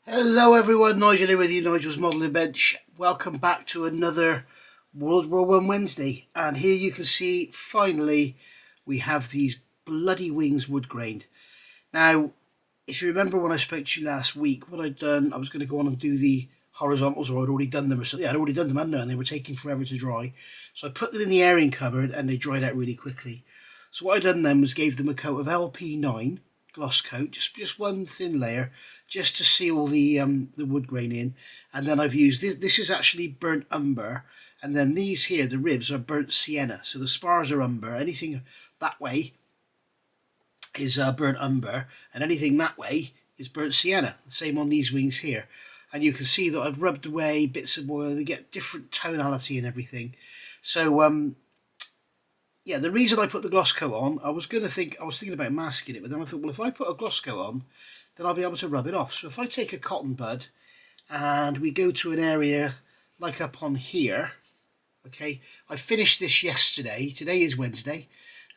Hello everyone, Nigel here with you, Nigel's Modelling Bench. Welcome back to another World War One Wednesday. And here you can see, finally, we have these bloody wings wood grained. Now, if you remember when I spoke to you last week, what I'd done, I was going to go on and do the horizontals, or I'd already done them, or something. I'd already done them, hadn't I? And they were taking forever to dry. So I put them in the airing cupboard and they dried out really quickly. So what I'd done then was gave them a coat of LP9 gloss coat, just one thin layer, just to seal the wood grain in. And then I've used this is actually burnt umber, and then these here, the ribs, are burnt sienna. So the spars are umber, anything that way is burnt umber, and anything that way is burnt sienna. The same on these wings here. And you can see that I've rubbed away bits of oil. We get different tonality and everything. So yeah, the reason I put the gloss coat on, I was thinking about masking it, but then I thought, well, if I put a gloss coat on, then I'll be able to rub it off. So if I take a cotton bud and we go to an area like up on here, okay, I finished this yesterday. Today is Wednesday.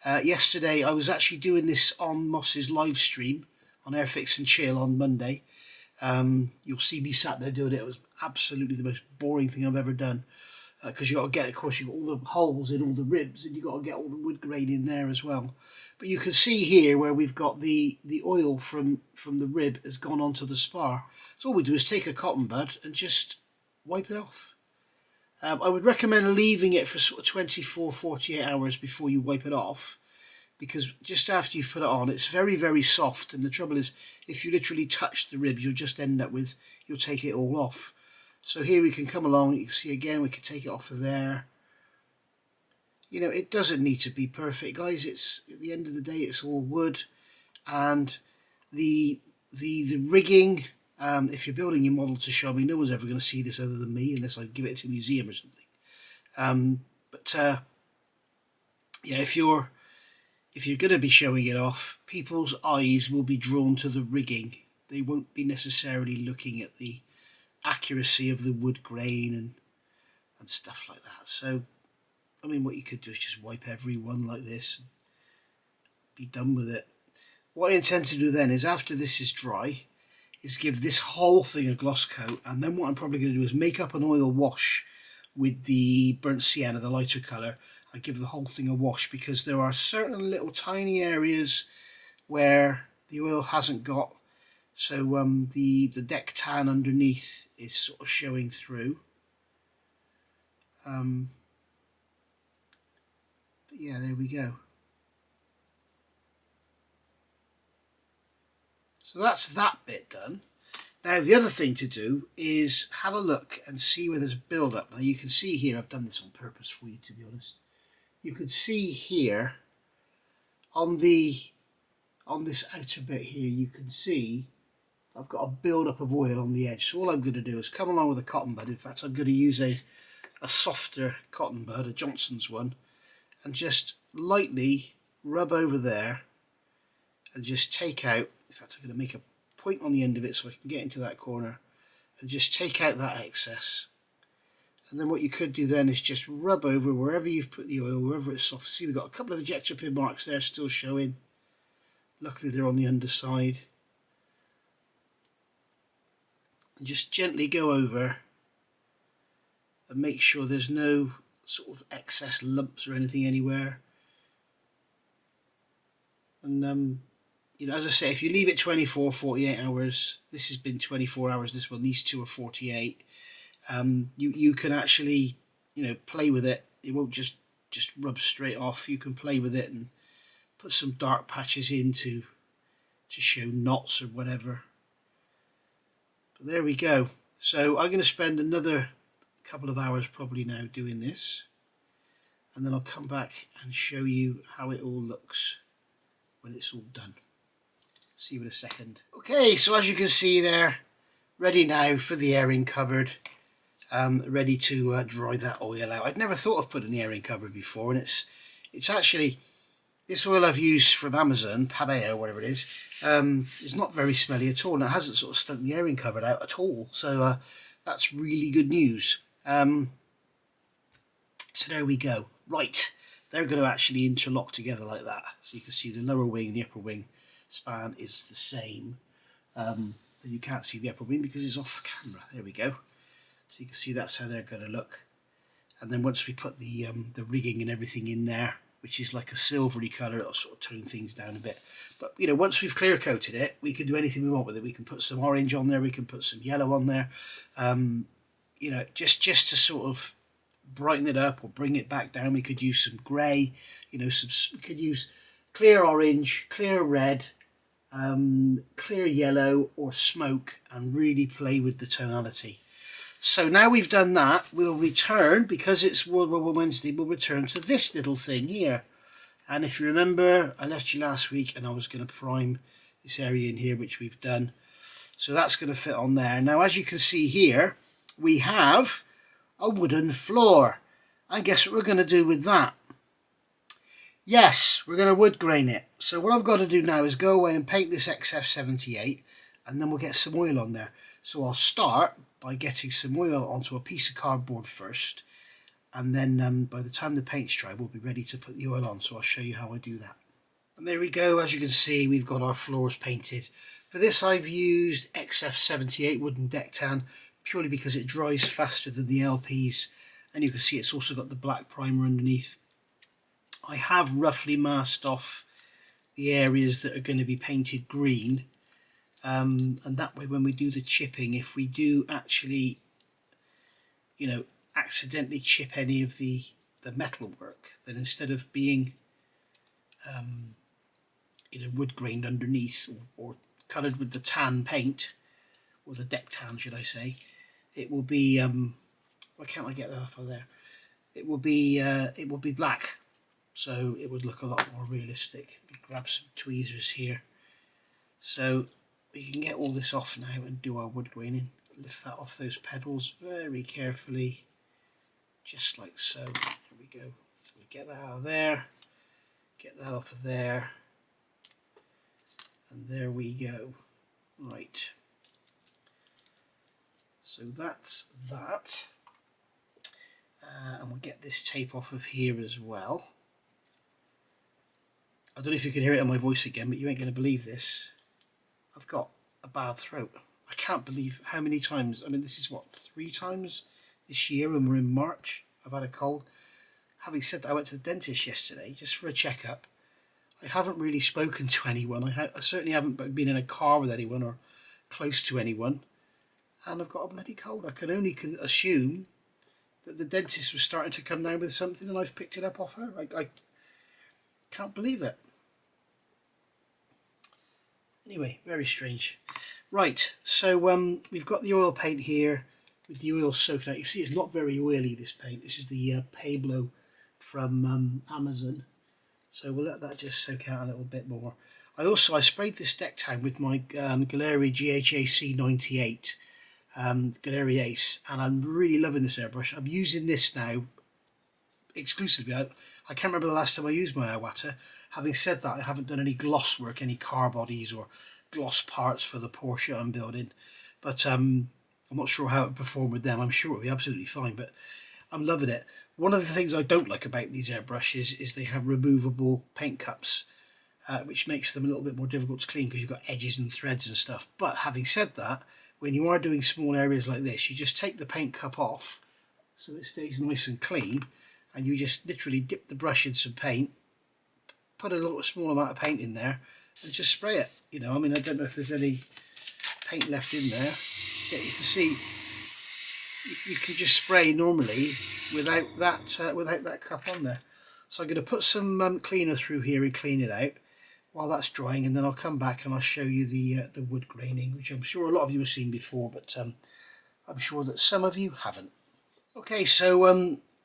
Yesterday I was actually doing this on Moss's live stream on Airfix and Chill on Monday. You'll see me sat there doing it. It was absolutely the most boring thing I've ever done. Because you've got to get, of course, you've got all the holes in all the ribs, and you've got to get all the wood grain in there as well. But you can see here where we've got the oil from the rib has gone onto the spar. So all we do is take a cotton bud and just wipe it off. I would recommend leaving it for sort of 24-48 hours before you wipe it off, because just after you've put it on, it's very, very soft. And the trouble is, if you literally touch the rib, you'll just end up with, you'll take it all off. So here we can come along, you can see again, we can take it off of there. You know, it doesn't need to be perfect, guys. It's, at the end of the day, it's all wood. And the rigging, if you're building your model to show me, no one's ever going to see this other than me, unless I give it to a museum or something. Yeah, if you're going to be showing it off, people's eyes will be drawn to the rigging. They won't be necessarily looking at the accuracy of the wood grain and stuff like that. So I mean, what you could do is just wipe every one like this and be done with it. What I intend to do then is, after this is dry, is give this whole thing a gloss coat, and then what I'm probably going to do is make up an oil wash with the burnt sienna, the lighter colour, and give the whole thing a wash, because there are certain little tiny areas where the oil hasn't got. So the deck tan underneath is sort of showing through. But yeah, there we go. So that's that bit done. Now the other thing to do is have a look and see where there's a build up. Now you can see here, I've done this on purpose for you, to be honest. You can see here on this outer bit here, you can see I've got a build up of oil on the edge. So all I'm going to do is come along with a cotton bud. In fact, I'm going to use a softer cotton bud, a Johnson's one, and just lightly rub over there and just take out. In fact, I'm going to make a point on the end of it so I can get into that corner and just take out that excess. And then what you could do then is just rub over wherever you've put the oil, wherever it's soft. See, we've got a couple of ejector pin marks there still showing. Luckily they're on the underside. And just gently go over and make sure there's no sort of excess lumps or anything anywhere. And you know, as I say, if you leave it 24-48 hours, this has been 24 hours, this one, these two are 48, you can actually, you know, play with it. It won't just rub straight off. You can play with it and put some dark patches in to show knots or whatever. But there we go. So I'm going to spend another couple of hours probably now doing this, and then I'll come back and show you how it all looks when it's all done. See you in a second. Okay, so as you can see there, ready now for the airing cupboard, ready to dry that oil out. I'd never thought of putting the airing cupboard before, and it's actually, this oil I've used from Amazon, Pabeo, whatever it is not very smelly at all, and it hasn't sort of stunk the airing cupboard out at all. So that's really good news. So there we go. Right, they're going to actually interlock together like that. So you can see the lower wing and the upper wing span is the same. The and you can't see the upper wing because it's off camera. There we go. So you can see that's how they're going to look. And then once we put the rigging and everything in there, which is like a silvery colour, it'll sort of tone things down a bit. But you know, once we've clear coated it, we can do anything we want with it. We can put some orange on there, we can put some yellow on there, you know, just to sort of brighten it up or bring it back down. We could use some grey, you know, we could use clear orange, clear red, clear yellow or smoke, and really play with the tonality. So now we've done that, we'll return, because it's World War I Wednesday, we'll return to this little thing here. And if you remember, I left you last week and I was going to prime this area in here, which we've done. So that's going to fit on there. Now, as you can see here, we have a wooden floor. And guess what we're going to do with that? Yes, we're going to wood grain it. So what I've got to do now is go away and paint this XF78, and then we'll get some oil on there. So I'll start by getting some oil onto a piece of cardboard first, and then by the time the paint's dry, we'll be ready to put the oil on. So I'll show you how I do that. And there we go. As you can see, we've got our floors painted. For this, I've used XF78 wooden deck tan, purely because it dries faster than the LPs, and you can see it's also got the black primer underneath. I have roughly masked off the areas that are going to be painted green, and that way when we do the chipping, if we do actually, you know, accidentally chip any of the metal work, then instead of being you know, wood grained underneath or coloured with the tan paint, or the deck tan should I say, it will be why can't I get that off of there? It will be black, so it would look a lot more realistic. Grab some tweezers here, so we can get all this off now and do our wood graining. Lift that off those pedals very carefully, just like so. There we go. So we get that out of there, get that off of there, and there we go. Right, so that's that, and we'll get this tape off of here as well. I don't know if you can hear it in my voice again, but you ain't going to believe this. I've got a bad throat. I can't believe how many times, I mean, this is what, 3 times this year, and we're in March, I've had a cold. Having said that, I went to the dentist yesterday just for a checkup. I haven't really spoken to anyone. I certainly haven't been in a car with anyone or close to anyone, and I've got a bloody cold. I can only assume that the dentist was starting to come down with something and I've picked it up off her. I can't believe it. Anyway, very strange. Right, so we've got the oil paint here with the oil soaked out. You see it's not very oily, this paint. This is the Pablo from Amazon. So we'll let that just soak out a little bit more. I sprayed this deck tan with my Galeri GHAC 98 Galeri Ace, and I'm really loving this airbrush. I'm using this now exclusively. I can't remember the last time I used my Iwata. Having said that, I haven't done any gloss work, any car bodies or gloss parts for the Porsche I'm building, but I'm not sure how it would perform with them. I'm sure it'll be absolutely fine, but I'm loving it. One of the things I don't like about these airbrushes is they have removable paint cups, which makes them a little bit more difficult to clean because you've got edges and threads and stuff. But having said that, when you are doing small areas like this, you just take the paint cup off so it stays nice and clean, and you just literally dip the brush in some paint, put a little small amount of paint in there, and just spray it. You know, I mean, I don't know if there's any paint left in there. Yeah, you can see you can just spray normally without that cup on there. So I'm going to put some cleaner through here and clean it out while that's drying, and then I'll come back and I'll show you the wood graining, which I'm sure a lot of you have seen before, but I'm sure that some of you haven't. Okay, so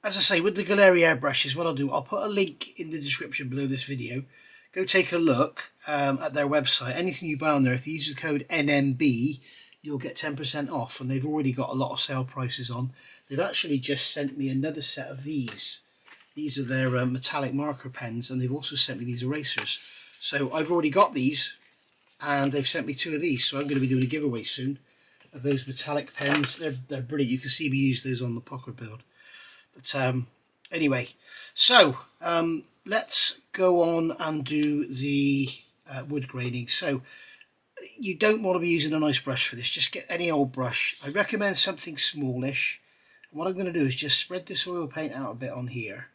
as I say, with the Galeri airbrushes, what I'll do, I'll put a link in the description below this video. Go take a look at their website. Anything you buy on there, if you use the code NMB, you'll get 10% off, and they've already got a lot of sale prices on. They've actually just sent me another set of these. These are their metallic marker pens, and they've also sent me these erasers. So I've already got these, and they've sent me 2 of these, so I'm going to be doing a giveaway soon of those metallic pens. They're brilliant. You can see me use those on the pocket build. But anyway, so let's go on and do the wood graining. So you don't want to be using a nice brush for this. Just get any old brush. I recommend something smallish. And what I'm going to do is just spread this oil paint out a bit on here.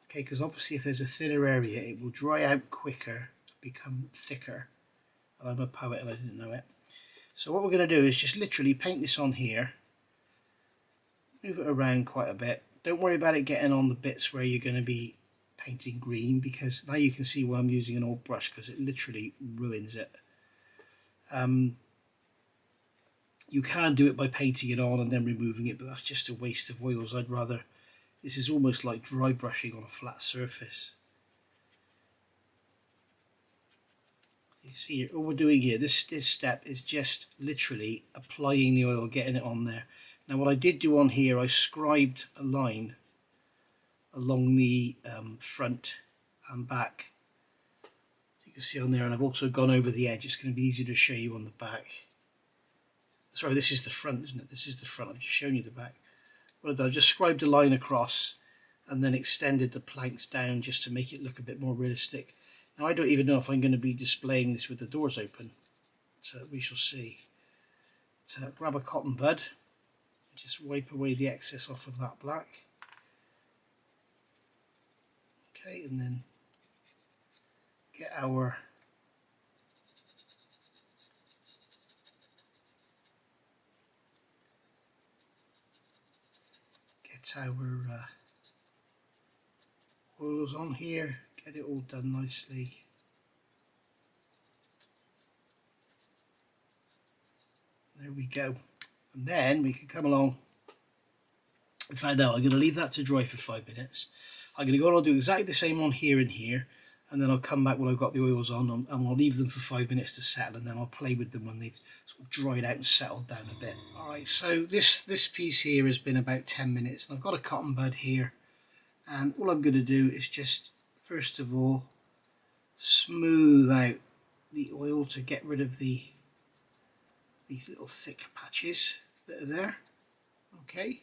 Okay, because obviously if there's a thinner area, it will dry out quicker, become thicker. And I'm a poet and I didn't know it. So what we're going to do is just literally paint this on here. Move it around quite a bit. Don't worry about it getting on the bits where you're going to be painting green, because now you can see why I'm using an old brush, because it literally ruins it. You can do it by painting it on and then removing it, but that's just a waste of oils. I'd rather, this is almost like dry brushing on a flat surface. You see here, all we're doing here, this step is just literally applying the oil, getting it on there. Now what I did do on here, I scribed a line along the front and back. You can see on there, and I've also gone over the edge. It's going to be easier to show you on the back. Sorry, this is the front, isn't it? This is the front. I've just shown you the back. What I've done, I've just scribed a line across and then extended the planks down just to make it look a bit more realistic. Now I don't even know if I'm going to be displaying this with the doors open, so we shall see. So grab a cotton bud, just wipe away the excess off of that black. Okay, and then get our oils on here, get it all done nicely. There we go. And then we can come along and find out. I'm going to leave that to dry for 5 minutes. I'm going to go on and do exactly the same on here and here, and then I'll come back when I've got the oils on, and I'll leave them for 5 minutes to settle, and then I'll play with them when they've sort of dried out and settled down a bit. Alright, so this piece here has been about 10 minutes, and I've got a cotton bud here, and all I'm going to do is just, first of all, smooth out the oil to get rid of these little thick patches that are there. Okay,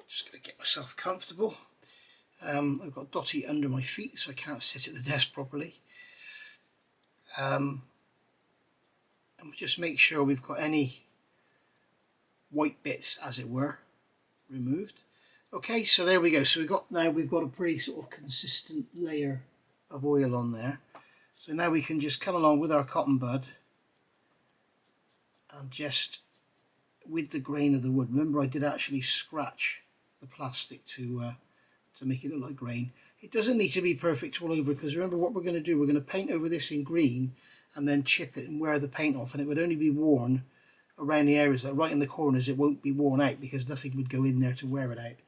just going to get myself comfortable. I've got Dotty under my feet, so I can't sit at the desk properly. And we'll just make sure we've got any white bits, as it were, removed. Okay, so there we go. So we've got a pretty sort of consistent layer of oil on there. So now we can just come along with our cotton bud and just with the grain of the wood. Remember, I did actually scratch the plastic to make it look like grain. It doesn't need to be perfect all over, because remember what we're going to do, we're going to paint over this in green and then chip it and wear the paint off, and it would only be worn around the areas, like right in the corners. It won't be worn out because nothing would go in there to wear it out.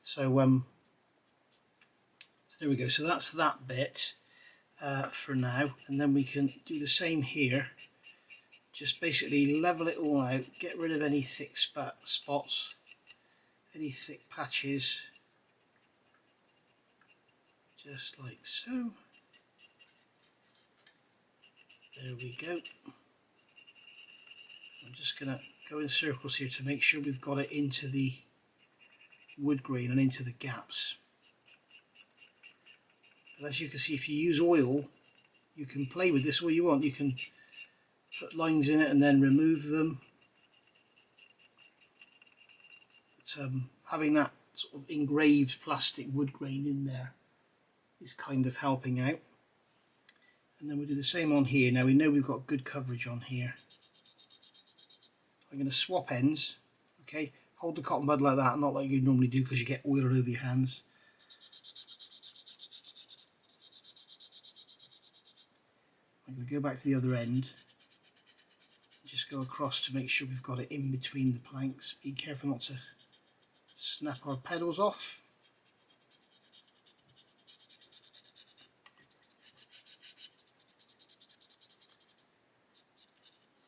So there we go. So that's that bit for now, and then we can do the same here. Just basically level it all out, get rid of any thick spots, any thick patches, just like so. There we go. I'm just going to go in circles here to make sure we've got it into the wood grain and into the gaps. But as you can see, if you use oil, you can play with this all you want. You can put lines in it and then remove them. But, having that sort of engraved plastic wood grain in there is kind of helping out. And then we'll do the same on here. Now we know we've got good coverage on here. I'm going to swap ends. Okay, hold the cotton bud like that, not like you normally do because you get oil all over your hands. I'm going to go back to the other end. Just go across to make sure we've got it in between the planks. Be careful not to snap our pedals off.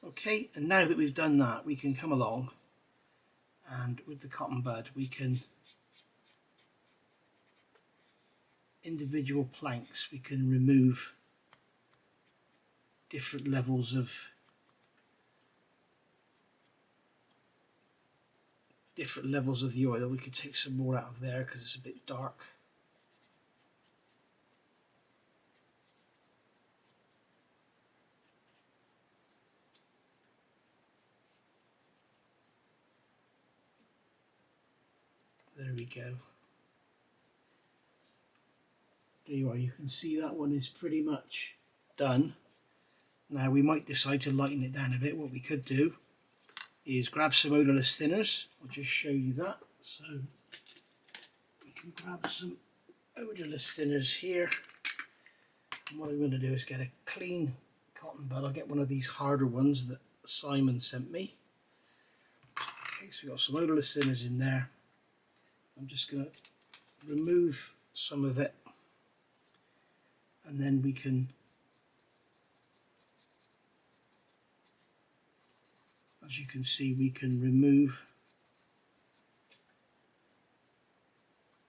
Okay, and now that we've done that, we can come along and with the cotton bud we can, individual planks, we can remove different levels of the oil. We could take some more out of there because it's a bit dark. we go. There you are, you can see that one is pretty much done. Now we might decide to lighten it down a bit. What we could do is grab some odourless thinners. I'll just show you that. So we can grab some odourless thinners here. And what I'm going to do is get a clean cotton bud. I'll get one of these harder ones that Simon sent me. Okay, so we've got some odourless thinners in there. I'm just going to remove some of it, and then we can, as you can see, we can remove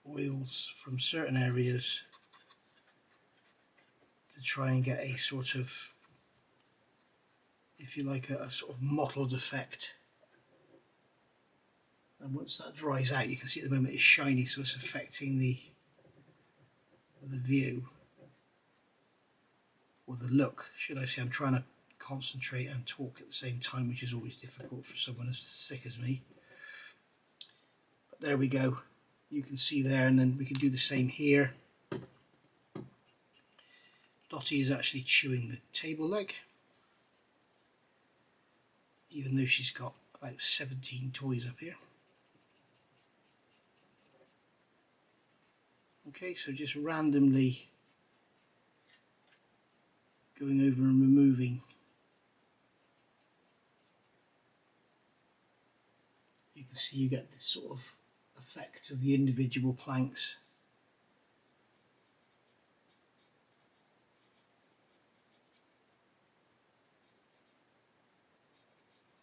oils from certain areas to try and get a sort of, if you like, a sort of mottled effect. And once that dries out, you can see at the moment it's shiny, so it's affecting the view, or the look, should I say. I'm trying to concentrate and talk at the same time, which is always difficult for someone as thick as me. But there we go, you can see there, and then we can do the same here. Dottie is actually chewing the table leg, even though she's got about 17 toys up here. Okay, so just randomly going over and removing. You can see you get this sort of effect of the individual planks.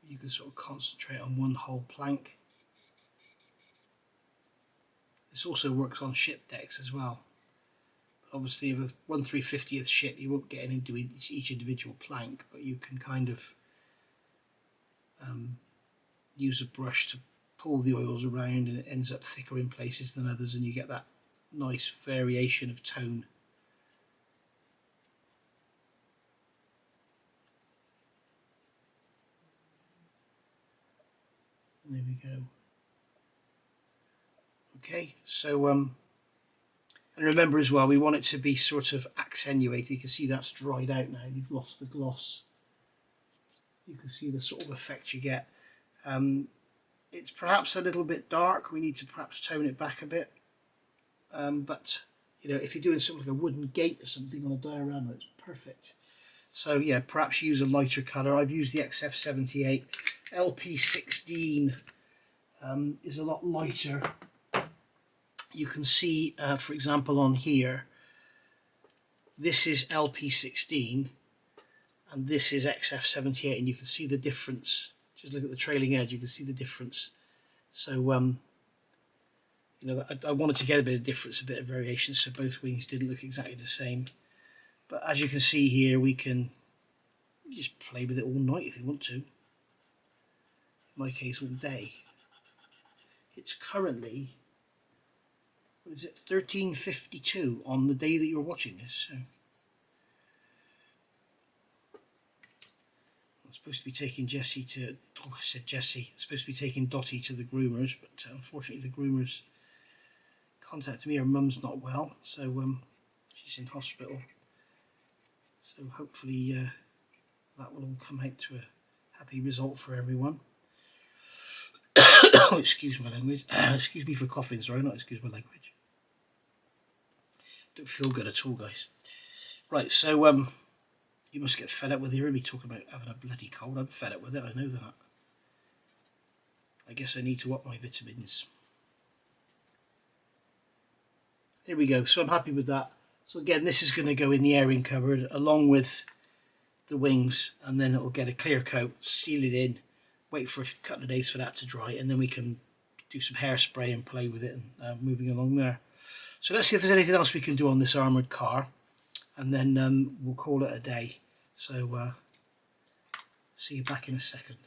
You can sort of concentrate on one whole plank. This also works on ship decks as well. Obviously with 1/350th ship you won't get into each individual plank, but you can kind of use a brush to pull the oils around, and it ends up thicker in places than others, and you get that nice variation of tone. And there we go. Okay, so and remember as well, we want it to be sort of accentuated. You can see that's dried out now, you've lost the gloss. You can see the sort of effect you get. It's perhaps a little bit dark, we need to perhaps tone it back a bit. But you know, if you're doing something like a wooden gate or something on a diorama, it's perfect. So yeah, perhaps use a lighter colour. I've used the XF78. LP16 is a lot lighter. You can see, for example, on here, this is LP16 and this is XF78, and you can see the difference. Just look at the trailing edge, you can see the difference. So you know, I wanted to get a bit of difference, a bit of variation, so both wings didn't look exactly the same. But as you can see here, we can just play with it all night if you want to. In my case, all day. It's currently, what is it, 13:52 on the day that you're watching this. So I'm supposed to be taking Jessie to, oh, I said Jessie, I'm supposed to be taking Dottie to the groomers, but unfortunately the groomers contacted me, her mum's not well, so she's in hospital. So hopefully that will all come out to a happy result for everyone. Oh, excuse my language. Excuse me for coughing, sorry, not excuse my language. Don't feel good at all, guys. Right, so you must get fed up with hearing me talking about having a bloody cold. I'm fed up with it, I know that. I guess I need to up my vitamins. There we go, so I'm happy with that. So again, this is going to go in the airing cupboard along with the wings, and then it'll get a clear coat, seal it in, wait for a couple of days for that to dry, and then we can do some hairspray and play with it, and moving along there. So let's see if there's anything else we can do on this armoured car, and then we'll call it a day. So see you back in a second.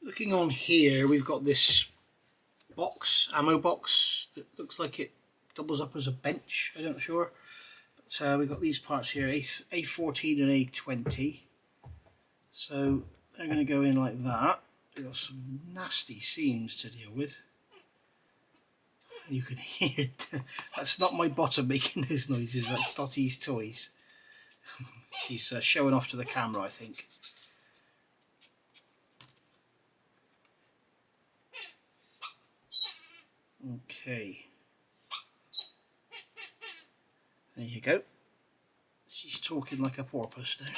Looking on here, we've got this box, ammo box, that looks like it doubles up as a bench, I'm not sure. But we've got these parts here, A14 and A20. So they're going to go in like that. We've got some nasty seams to deal with. You can hear that's not my bottom making those noises, that's Dottie's toys. She's showing off to the camera, I think. Okay. There you go. She's talking like a porpoise now.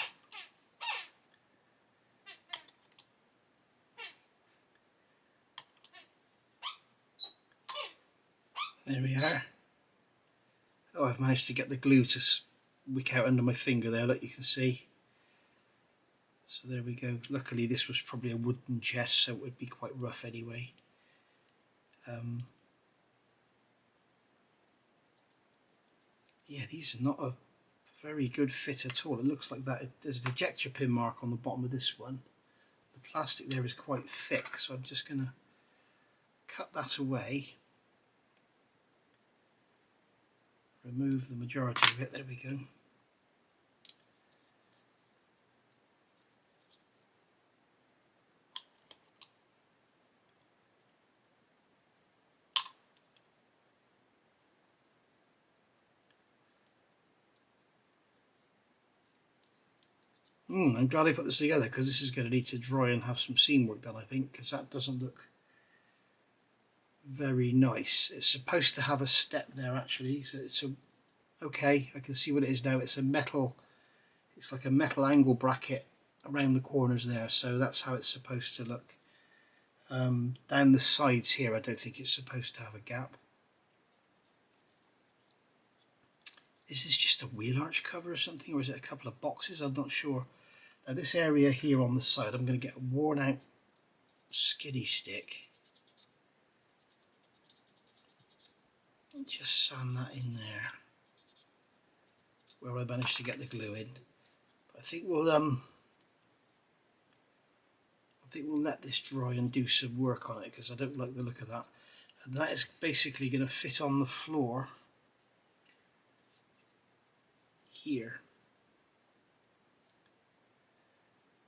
There we are. Oh, I've managed to get the glue to wick out under my finger there, like you can see. So there we go. Luckily this was probably a wooden chest, so it would be quite rough anyway. Yeah, these are not a very good fit at all. It looks like that. There's an ejector pin mark on the bottom of this one. The plastic there is quite thick, so I'm just going to cut that away. Remove the majority of it. There we go. I'm glad I put this together, because this is going to need to dry and have some seam work done, I think, because that doesn't look very nice. It's supposed to have a step there actually, so it's okay, I can see what it is now. It's a metal, it's like a metal angle bracket around the corners there, so that's how it's supposed to look. Down the sides here I don't think it's supposed to have a gap. Is this just a wheel arch cover or something, or is it a couple of boxes? I'm not sure. Now this area here on the side, I'm going to get a worn out skiddy stick and just sand that in there where I managed to get the glue in. But I think we'll let this dry and do some work on it, because I don't like the look of that. And that is basically going to fit on the floor here.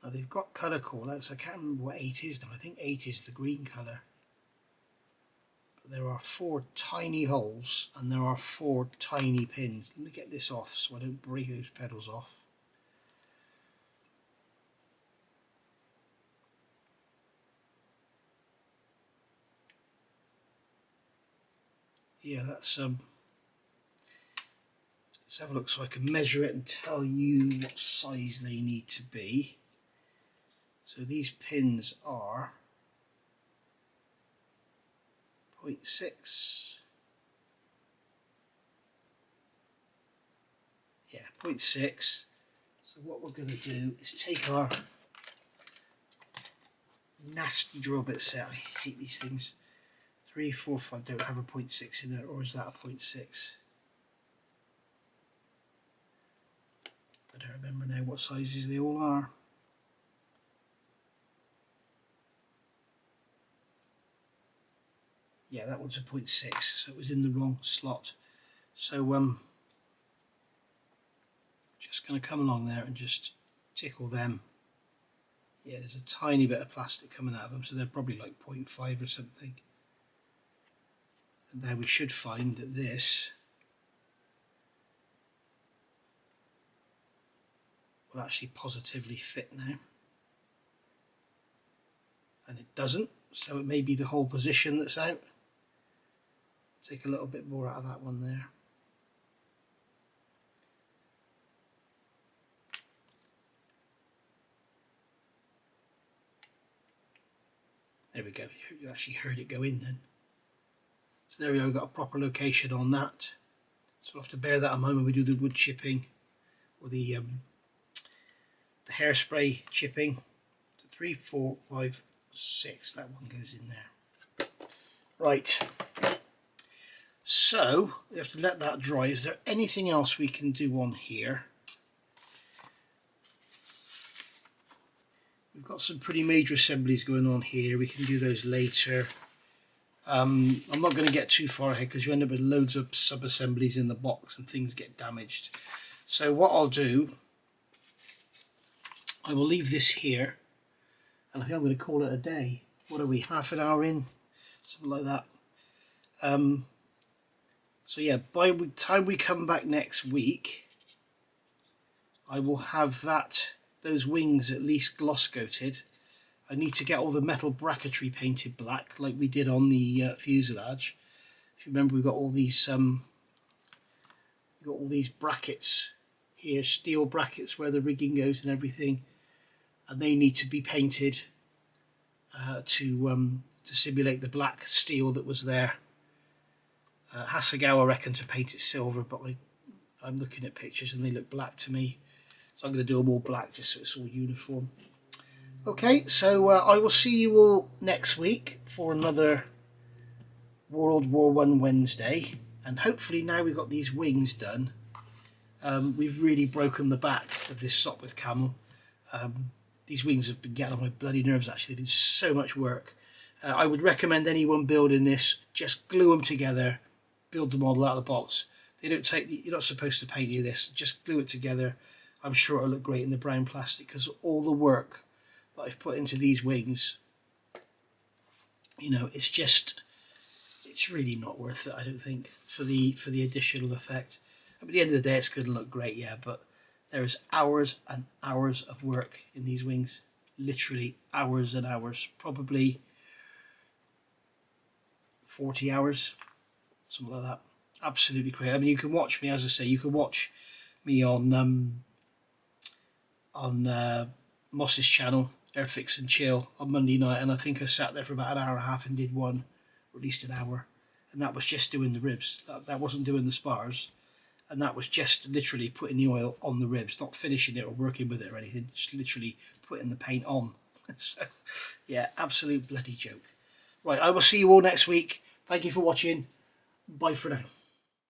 Now they've got colour call outs. I can't remember what 8 is now. I think 8 is the green colour. But there are 4 tiny holes and there are 4 tiny pins. Let me get this off so I don't break those pedals off. Yeah, that's let's have a look so I can measure it and tell you what size they need to be. So these pins are 0.6. Yeah, 0.6. So what we're going to do is take our nasty drill bit set. I hate these things. 3, 4, 5. Don't have a 0.6 in there, or is that a 0.6? I don't remember now what sizes they all are. Yeah, that one's a 0.6, so it was in the wrong slot. So just going to come along there and just tickle them. Yeah, there's a tiny bit of plastic coming out of them, so they're probably like 0.5 or something. And now we should find that this will actually positively fit now. And it doesn't, so it may be the whole position that's out. Take a little bit more out of that one there. There we go, you actually heard it go in then. So there we go, we've got a proper location on that. So we'll have to bear that in mind when we do the wood chipping, or the hairspray chipping. So 3, 4, 5, 6, that one goes in there. Right, so we have to let that dry. Is there anything else we can do on here? We've got some pretty major assemblies going on here. We can do those later. I'm not going to get too far ahead because you end up with loads of sub-assemblies in the box and things get damaged. So what I'll do, I will leave this here, and I think I'm going to call it a day. What are we, half an hour in? Something like that. So yeah, by the time we come back next week, I will have those wings at least gloss coated. I need to get all the metal bracketry painted black like we did on the fuselage. If you remember, we've got all these brackets here, steel brackets where the rigging goes and everything, and they need to be painted to simulate the black steel that was there. Hasegawa reckon to paint it silver, but I'm looking at pictures and they look black to me, so I'm going to do them all black just so it's all uniform. Okay, so I will see you all next week for another World War I Wednesday, and hopefully now we've got these wings done, we've really broken the back of this Sopwith Camel. These wings have been getting on my bloody nerves actually. They've been so much work. I would recommend anyone building this, just glue them together, build the model out of the box. They don't take, you're not supposed to paint any of this, just glue it together. I'm sure it'll look great in the brown plastic, because all the work that I've put into these wings, you know, it's really not worth it, I don't think, for the additional effect. At the end of the day, it's going to look great, yeah, but there is hours and hours of work in these wings, literally hours and hours, probably 40 hours, something like that. Absolutely great. I mean, you can watch me, as I say, you can watch me on Moss's channel, Airfix and Chill, on Monday night, and I think I sat there for about an hour and a half and did one, or at least an hour, and that was just doing the ribs. That wasn't doing the spars, and that was just literally putting the oil on the ribs, not finishing it or working with it or anything, just literally putting the paint on. So, yeah, absolute bloody joke. Right, I will see you all next week. Thank you for watching. Bye for now.